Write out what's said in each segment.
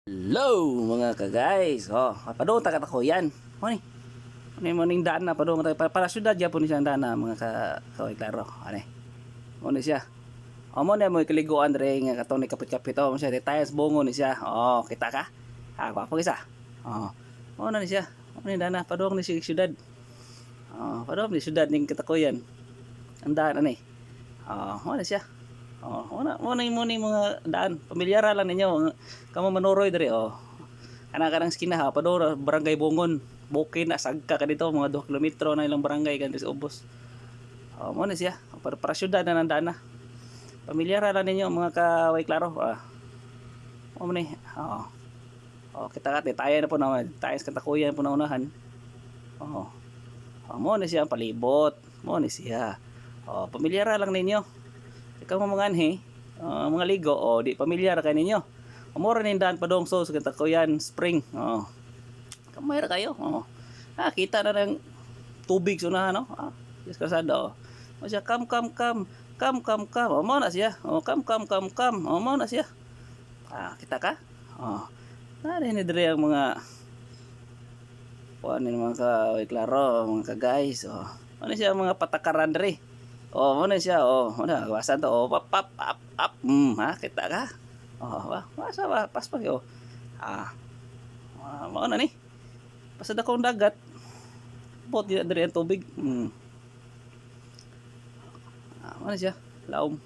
Hello mga ka-guys. Padung ta katako yan. Mo ni. Mo ning daan na padung ta para syudad ya po ni siyang daan na mga kaway klaro. Ani. Mo ni siya. Mo na mo kaliguan dre nga katong ni kapit-kapit mo siya detalles bongo ni siya. Kita ka? Gwapo isa. Mo na ni siya. Mo ni daan na padung ni syudad. Padung ni syudad ning katakoyan. Ang daan ani. Mo na siya. Mo na mga daan. Pamilyara lang ninyo. Kamo manuroy diri kanang skina ha pador barangay Bungon. Bukid na sagka ka dito mga 2 kilometro na ilang barangay kan sa ubos. Mo na siya. Para syudad na nandaan na. Pamilyara lang ninyo mga kaway klaro. Mo ni. Kita ka tayo na po naman. Tayo sa katakuyan po na unahan. Mo na siya ang palibot. Mo ni siya. Pamilyara lang ninyo. Ikaw mga anhe, mga ligo, di pamilyar kayo ninyo. Umura nindaan pa dong sa katakuyan spring. Kamay ra kayo. Kita na ng tubig sa unahan, no? Yes, kasado. O siya, come. Mo na siya. Come. Mo na siya. Kita ka? Nari dire ang mga mga klaro, mga guys. Ano siya mga patakaran dire. Mo na siya. Mo na gawasan to. Pap. Kita ka? Masa ba paspak yo. Mo na ni. Pasada kong dagat. Bot dire ang tubig. Mo na siya. Laom.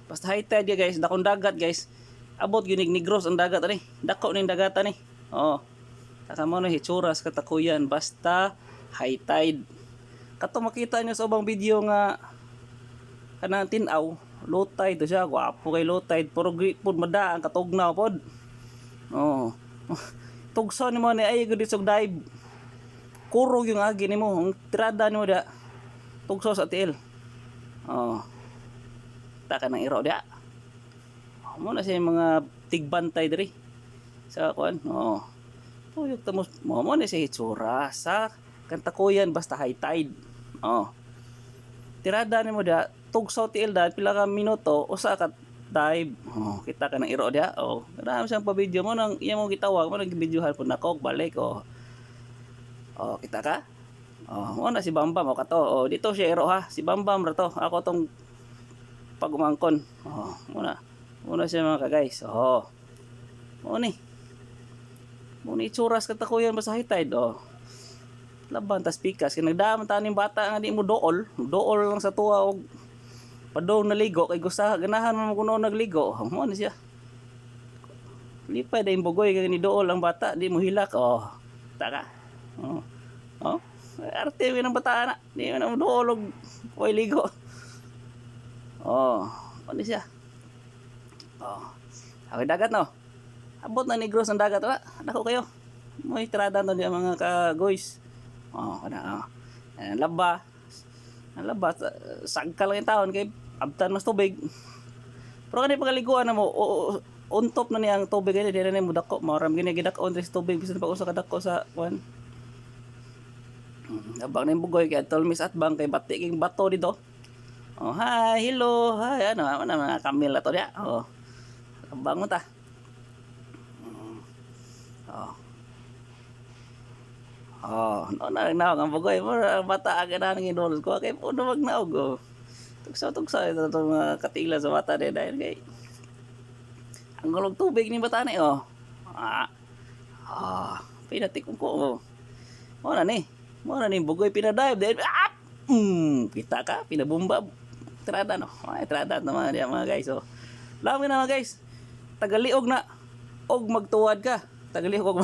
Basta high tide guys, dakong dagat guys. Abot ginig Negros ang dagat ani. Dako ning dagatan ni. Saka mo na hitsuras katakuyan basta high tide. Kato makita niyo sa ubang video nga kanang tinaw, low tide to siya, gwapo kay low tide, puro pud mada ang katugnaw pod. Tugso ni mo ni ay gud isog dive. Kurog yung agi nimo, ang tirada nimo da. Tugso sa tiil. Ta ka nang iro da. Mo na siya mga tigbantay diri sa kuan. Tuyok tamos mo na siya hitsura sa kantakuyan basta high tide. Tirada nimo da tugso tiil da pila ka minuto usa ka dive. Kita ka nang iro dia. Kadam siyang pa video mo nang iya mo gitawag mo nang videohan pud nako balik. Kita ka? Mo na si Bambam kato. Dito siya iro ha. Si Bambam ra to. Ako tong pagumangkon. Muna siya mga ka-guys. Mo ni itsuras katakuyan basta high tide. Laban tas pikas kay nagdaman taning bata nga di mo dool lang sa tuwa og padong naligo kay gusta ganahan mo kuno nagligo. Mo ni siya. Lipay day bugoy kay ni dool ang bata di mo hilak. Taka. Arte ng bata na. Di man mo dool og oy ligo. Mo ni siya. Ako dagat no. Abot na Negros ang dagat wala. Dako kayo. Mo'y tirada no di mga ka-guys. Laba sagka lang yung taon kay abtan mas tubig pero kanina pagaliguan na mo untop na niya ang tubig kaya di na mo dako maram gini gidakon sa tubig bisan pa usa ka dako sa kuan abang na yung bugoy kaya tolmis at bang kay bati king bato dito. Hi hello hi ano mga kamil ato dia. Abang mo ta. Na ang bagoy mo bata aga na ng idol ko kay puno magnaog. Tugsa ito mga katila sa bata din dahil kay ang gulog tubig ni bata ni pinatik ko mo na ni bagoy pinadive dahil kita ka pinabumba trada no trada naman dia mga guys. Lami na mga guys tagaliog na og magtuwad ka tagali ko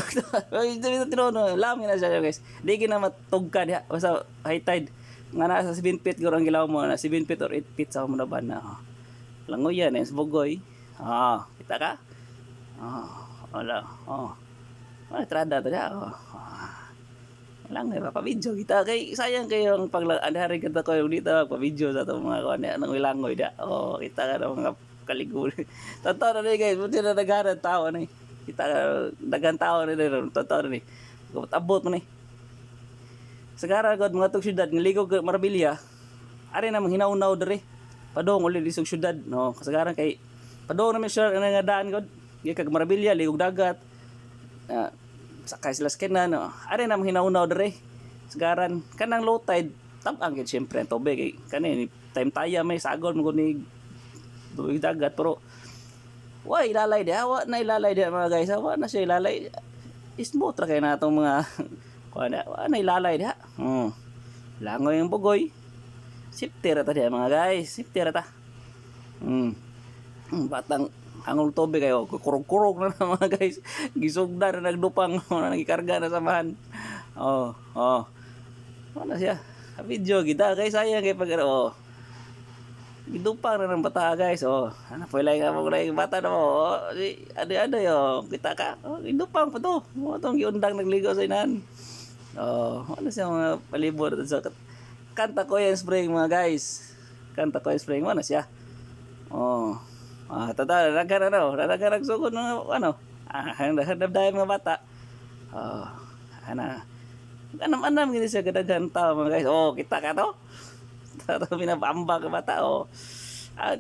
lami na siya guys. Di na matugka diha basta high tide nga nasa 7 feet guro ang gilaw mo na 7 feet or 8 feet sa mo na ban na. Langoy yan sa bugoy. Kita ka? Wala. Trada to diha. Lang na pa video kita kay sayang kayo ang paglandari kita ko dito pa video sa to mga kuan nang langoy da. Kita ka na mga kaligul. Totoo na ni guys, buti na naghahanap tao ni. Kita dagang tao ni ron totoo ni abot mo ni sagara god mga tug syudad nga ligo Marabilya ari na manghinaw-naw diri padong uli lisog syudad no kasagaran kay padong na mi sure nga daan god Kag Marabilya, ligog dagat. ah, sakay sila sa kinan no. Ari na hinaunaw dire. Sagaran kanang low tide tab-ang gid syempre ang tubig kay kani time taya may sagol mo ni tubig dagat pero wa ilalay dia, wa na ilalay dia mga guys, wa na siya ilalay. Smooth ra kay natong mga kuan wa na ilalay dia. Langoy ang bugoy. Safety ra ta dia mga guys, safety ra ta. Batang hangol tubig kayo, kurog-kurog na mga guys. Gisugda na nagdupang na nagikarga na samahan. Ano siya? Video kita guys, sayang kay pag gidupang na ng bata guys. Ano po lang nga mo yung bata na mo. Ada yo, kita ka. Gidupang pa to. Mo tong giundang nagligo sa inan. Ano siya mga palibot sa kanta ko yung spring mga guys. Kanta ko yung spring mo na siya. Tata, nagkarag sugod ng ano. Handap dahil mga bata. Anam gini siya kadaghan tao mga guys. Kita ka to. Tato pinapambak ka bata.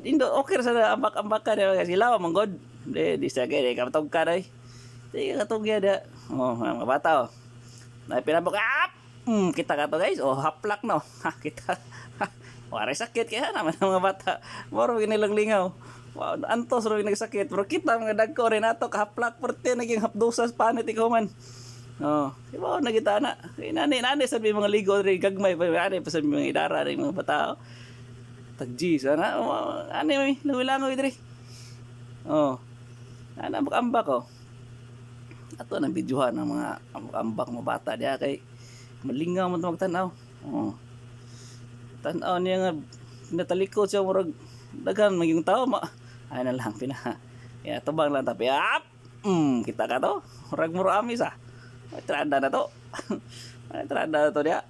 Indo okay sa ambak-ambakan mga guys. Ilaw manggod. Di siya kaya kapatog ka na. Di katog ya. Mga bata na pinabok. Kita ka to guys. Haplak no. Kita. Waray sakit kaya naman ang mga bata. Moro ginilang lingaw. Wow, antos ro nagsakit. Pero kita mga dagko rin ato kahaplak porte naging hapdusas panit ikaw man. Diba na kita na. Nani sabi mga ligo rin gagmay pa ani pa sabi mga idara rin mga bata. Tagji sana. Ani may langoy diri. Ana ambak ko. Ato nang videohan ng mga ambak mga bata diha kay malingaw man magtanaw. Tanaw niya nga natalikod siya murag daghan maging tao ay na lang tabang lang tapi kita ka to murag muro amis trada na to trada na to dia